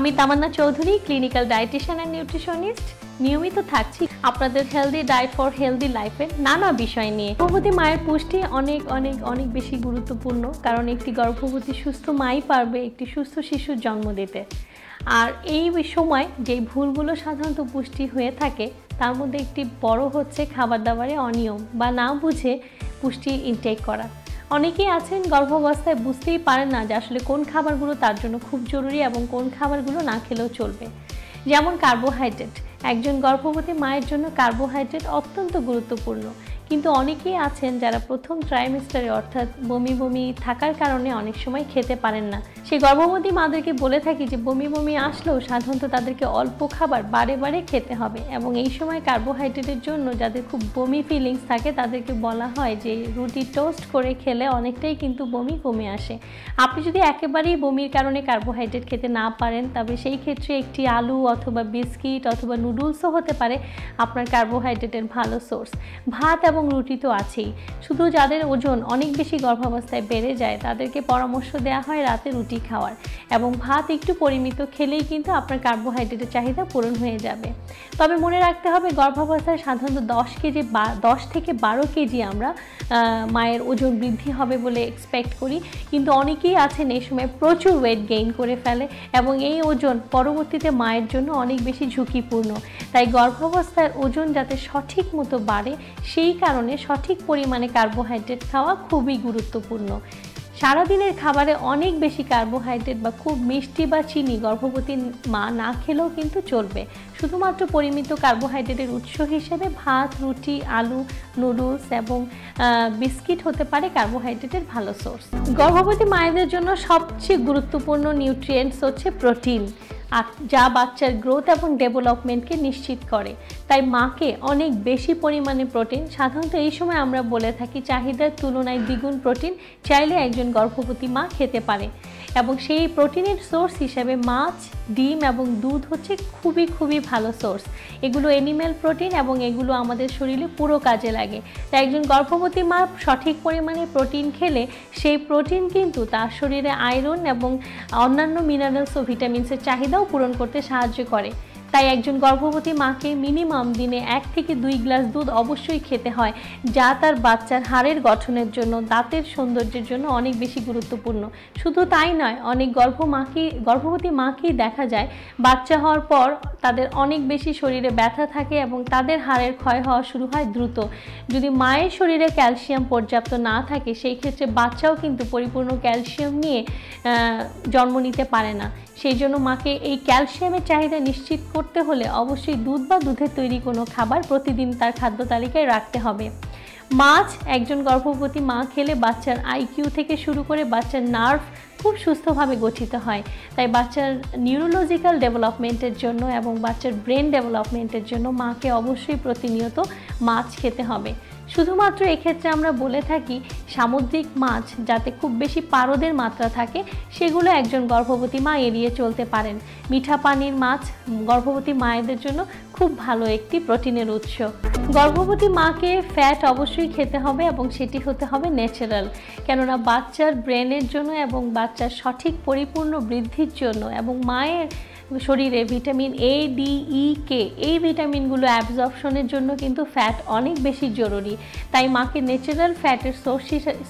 আমি Tamanna Chowdhury, clinical dietitian and nutritionist. নিয়মিত থাকছি আপনাদের হেলদি ডায়েট ফর হেলদি লাইফের নানা বিষয় নিয়ে। গর্ভবতী মায়ের পুষ্টি অনেক অনেক অনেক বেশি গুরুত্বপূর্ণ, কারণ একটি গর্ভবতী সুস্থ মাই পারবে একটি সুস্থ শিশুর জন্ম দিতে। আর এই সময় যে ভুলগুলো সাধারণত পুষ্টি হয়ে থাকে তার মধ্যে একটি বড় হচ্ছে খাবার দাবারে অনিয়ম বা না বুঝে পুষ্টি ইনটেক করা। অনেকেই আছেন গর্ভাবস্থায় বুঝতেই পারেন না যে আসলে কোন খাবারগুলো তার জন্য খুব জরুরি এবং কোন খাবারগুলো না খেলেও চলবে। যেমন কার্বোহাইড্রেট, একজন গর্ভবতী মায়ের জন্য কার্বোহাইড্রেট অত্যন্ত গুরুত্বপূর্ণ, কিন্তু অনেকেই আছেন যারা প্রথম ট্রাইমেস্টারে অর্থাৎ বমি বমি থাকার কারণে অনেক সময় খেতে পারেন না। সেই গর্ভবতী মাদেরকে বলে থাকি যে বমি বমি আসলেও সাধারণত তাদেরকে অল্প খাবার বারে বারে খেতে হবে, এবং এই সময় কার্বোহাইড্রেটের জন্য যাদের খুব বমি ফিলিংস থাকে তাদেরকে বলা হয় যে রুটি টোস্ট করে খেলে অনেকটাই কিন্তু বমি কমে আসে। আপনি যদি একেবারেই বমির কারণে কার্বোহাইড্রেট খেতে না পারেন তবে সেই ক্ষেত্রে একটি আলু অথবা বিস্কিট অথবা নুডলসও হতে পারে আপনার কার্বোহাইড্রেটের ভালো সোর্স। ভাত এবং রুটি তো আছেই, শুধু যাদের ওজন অনেক বেশি গর্ভাবস্থায় বেড়ে যায় তাদেরকে পরামর্শ দেওয়া হয় রাতে রুটি খাওয়ার, এবং ভাত একটু পরিমিত খেলেই কিন্তু আপনার কার্বোহাইড্রেটের চাহিদা পূরণ হয়ে যাবে। তবে মনে রাখতে হবে গর্ভাবস্থায় সাধারণত 10 থেকে 12 কেজি আমরা মায়ের ওজন বৃদ্ধি হবে বলে এক্সপেক্ট করি, কিন্তু অনেকেই আছেন এই সময় প্রচুর ওয়েট গেইন করে ফেলে এবং এই ওজন পরবর্তীতে মায়ের জন্য অনেক বেশি ঝুঁকিপূর্ণ। তাই গর্ভাবস্থায় ওজন যাতে সঠিক মতো বাড়ে সেই কারণে সঠিক পরিমাণে কার্বোহাইড্রেট খাওয়া খুবই গুরুত্বপূর্ণ। সারাদিনের খাবারে অনেক বেশি কার্বোহাইড্রেট বা খুব মিষ্টি বা চিনি গর্ভবতী মা না খেলেও কিন্তু চলবে। শুধুমাত্র পরিমিত কার্বোহাইড্রেটের উৎস হিসেবে ভাত, রুটি, আলু, নুডলস এবং বিস্কিট হতে পারে কার্বোহাইড্রেটের ভালো সোর্স। গর্ভবতী মায়েদের জন্য সবচেয়ে গুরুত্বপূর্ণ নিউট্রিয়েন্টস হচ্ছে প্রোটিন, যা বাচ্চার গ্রোথ এবং ডেভেলপমেন্টকে নিশ্চিত করে। তাই মাকে অনেক বেশি পরিমাণে প্রোটিন, সাধারণত এই সময় আমরা বলে থাকি চাহিদার তুলনায় দ্বিগুণ প্রোটিন চাইলে একজন গর্ভবতী মা খেতে পারে, এবং সেই প্রোটিনের সোর্স হিসেবে মাছ, ডিম এবং দুধ হচ্ছে খুবই ভালো সোর্স। এগুলো অ্যানিম্যাল প্রোটিন এবং এগুলো আমাদের শরীরে পুরো কাজে লাগে। তাই একজন গর্ভবতী মা সঠিক পরিমাণে প্রোটিন খেলে সেই প্রোটিন কিন্তু তার শরীরে আয়রন এবং অন্যান্য মিনারেলস ও ভিটামিনসের চাহিদাও পূরণ করতে সাহায্য করে। তাই একজন গর্ভবতী মাকে মিনিমাম দিনে 1 থেকে 2 গ্লাস দুধ অবশ্যই খেতে হয়, যা তার বাচ্চার হাড়ের গঠনের জন্য, দাঁতের সৌন্দর্যের জন্য অনেক বেশি গুরুত্বপূর্ণ। শুধু তাই নয়, অনেক গর্ভবতী মাকেই দেখা যায় বাচ্চা হওয়ার পর তাদের অনেক বেশি শরীরে ব্যথা থাকে এবং তাদের হাড়ের ক্ষয় হওয়া শুরু হয় দ্রুত। যদি মায়ের শরীরে ক্যালসিয়াম পর্যাপ্ত না থাকে সেই ক্ষেত্রে বাচ্চাও কিন্তু পরিপূর্ণ ক্যালসিয়াম নিয়ে জন্ম নিতে পারে না। সেই জন্য মাকে এই ক্যালসিয়ামের চাহিদা নিশ্চিত করতে হলে অবশ্যই দুধ বা দুধের তৈরি কোনো খাবার প্রতিদিন তার খাদ্য তালিকায় রাখতে হবে। মাছ একজন গর্ভবতী মা খেলে বাচ্চার আইকিউ থেকে শুরু করে বাচ্চার নার্ভ খুব সুস্থভাবে গঠিত হয়। তাই বাচ্চার নিউরোলজিক্যাল ডেভেলপমেন্টের জন্য এবং বাচ্চার ব্রেন ডেভেলপমেন্টের জন্য মাকে অবশ্যই প্রতিনিয়ত মাছ খেতে হবে। শুধুমাত্র এক্ষেত্রে আমরা বলে থাকি সামুদ্রিক মাছ যাতে খুব বেশি পারদের মাত্রা থাকে সেগুলো একজন গর্ভবতী মা এড়িয়ে চলতে পারেন। মিঠা পানির মাছ গর্ভবতী মায়েদের জন্য খুব ভালো একটি প্রোটিনের উৎস। গর্ভবতী মাকে ফ্যাট অবশ্যই খেতে হবে এবং সেটি হতে হবে ন্যাচারাল, কেননা বাচ্চার ব্রেনের জন্য এবং বাচ্চার সঠিক পরিপূর্ণ বৃদ্ধির জন্য এবং মায়ের শরীরে ভিটামিন এ, ডি, ই, কে এই ভিটামিনগুলো অ্যাবজর্পশনের জন্য কিন্তু ফ্যাট অনেক বেশি জরুরি। তাই মাকে ন্যাচারাল ফ্যাটের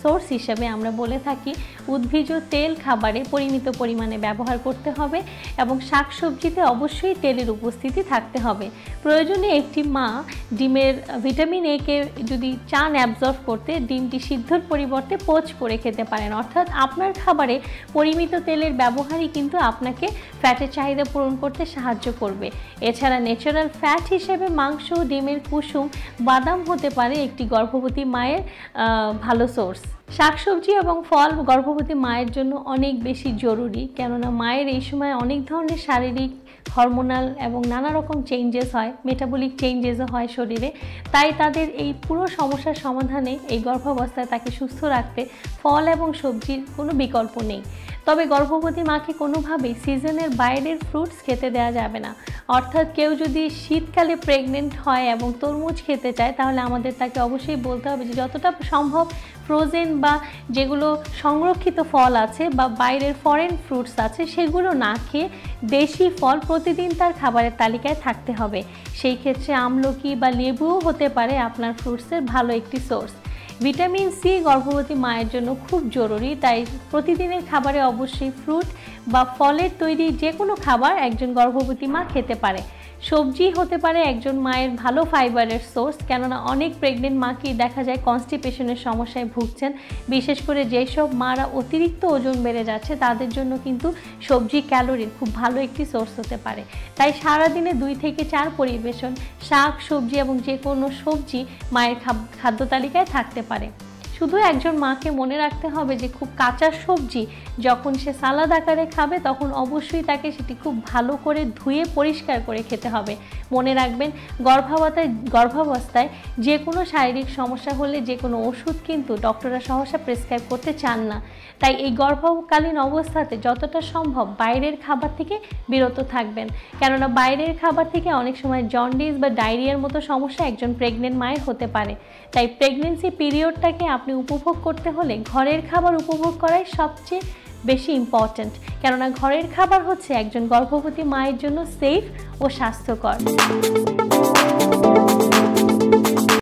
সোর্স হিসেবে আমরা বলে থাকি উদ্ভিজ তেল খাবারে পরিমিত পরিমাণে ব্যবহার করতে হবে এবং শাকসবজিতে অবশ্যই তেলের উপস্থিতি থাকতে হবে। প্রয়োজনে একটি মা ডিমের ভিটামিন এ কে যদি চান অ্যাবজর্ব করতে, ডিমটি সিদ্ধর পরিবর্তে পোচ করে খেতে পারেন। অর্থাৎ আপনার খাবারে পরিমিত তেলের ব্যবহারই কিন্তু আপনাকে ফ্যাটের চাহিদা পূরণ করতে সাহায্য করবে। এছাড়া ন্যাচারাল ফ্যাট হিসেবে মাংস, ডিমের কুসুম, বাদাম হতে পারে একটি গর্ভবতী মায়ের ভালো সোর্স। শাকসবজি এবং ফল গর্ভবতী মায়ের জন্য অনেক বেশি জরুরি, কেননা মায়ের এই সময় অনেক ধরনের শারীরিক, হরমোনাল এবং নানা রকম চেঞ্জেস হয়, মেটাবলিক চেঞ্জেসও হয় শরীরে। তাই তাদের এই পুরো সমস্যার সমাধানে এই গর্ভাবস্থায় তাকে সুস্থ রাখতে ফল এবং সবজির কোনো বিকল্প নেই। তবে গর্ভবতী মাকে কোনোভাবেই সিজনের বাইরের ফ্রুটস খেতে দেওয়া যাবে না। অর্থাৎ কেউ যদি শীতকালে প্রেগনেন্ট হয় এবং তরমুজ খেতে চায় তাহলে আমাদের তাকে অবশ্যই বলতে হবে যে যতটা সম্ভব ফ্রোজেন বা যেগুলো সংরক্ষিত ফল আছে বা বাইরের ফরেন ফ্রুটস আছে সেগুলো না খেয়ে দেশি ফল প্রতিদিন তার খাবারের তালিকায় থাকতে হবে। সেই ক্ষেত্রে আমলকি বা লেবুও হতে পারে আপনার ফ্রুটসের ভালো একটি সোর্স। ভিটামিন সি গর্ভবতী মায়ের জন্য খুব জরুরি, তাই প্রতিদিনের খাবারে অবশ্যই ফ্রুট বা ফলের তৈরি যে কোনো খাবার একজন গর্ভবতী মা খেতে পারে। সবজি হতে পারে একজন মায়ের ভালো ফাইবারের সোর্স, কেননা অনেক প্রেগনেন্ট মাকেই দেখা যায় কনস্টিপেশনের সমস্যায় ভুগছেন। বিশেষ করে যেসব মারা অতিরিক্ত ওজন বেড়ে যাচ্ছে তাদের জন্য কিন্তু সবজি ক্যালোরির খুব ভালো একটি সোর্স হতে পারে। তাই সারাদিনে 2 থেকে 4 পরিবেশন শাক সবজি এবং যে কোনো সবজি মায়ের খাদ্য তালিকায় থাকতে পারে। শুধু একজন মাকে মনে রাখতে হবে যে খুব কাঁচা সবজি যখন সে সালাদ আকারে খাবে তখন অবশ্যই তাকে সেটি খুব ভালো করে ধুয়ে পরিষ্কার করে খেতে হবে। মনে রাখবেন গর্ভাবস্থায় যে কোনো শারীরিক সমস্যা হলে যে কোনো ওষুধ কিন্তু ডক্টররা সহসা প্রেসক্রাইব করতে চান না। তাই এই গর্ভকালীন অবস্থাতে যতটা সম্ভব বাইরের খাবার থেকে বিরত থাকবেন, কেননা বাইরের খাবার থেকে অনেক সময় জন্ডিস বা ডায়রিয়ার মতো সমস্যা একজন প্রেগনেন্ট মায়ের হতে পারে। তাই প্রেগনেন্সি পিরিয়ডটাকে আপনি উপভোগ করতে হলে ঘরের খাবার উপভোগ করাই সবচেয়ে বেশি ইম্পর্ট্যান্ট, কেননা ঘরের খাবার হচ্ছে একজন গর্ভবতী মায়ের জন্য সেফ ও স্বাস্থ্যকর।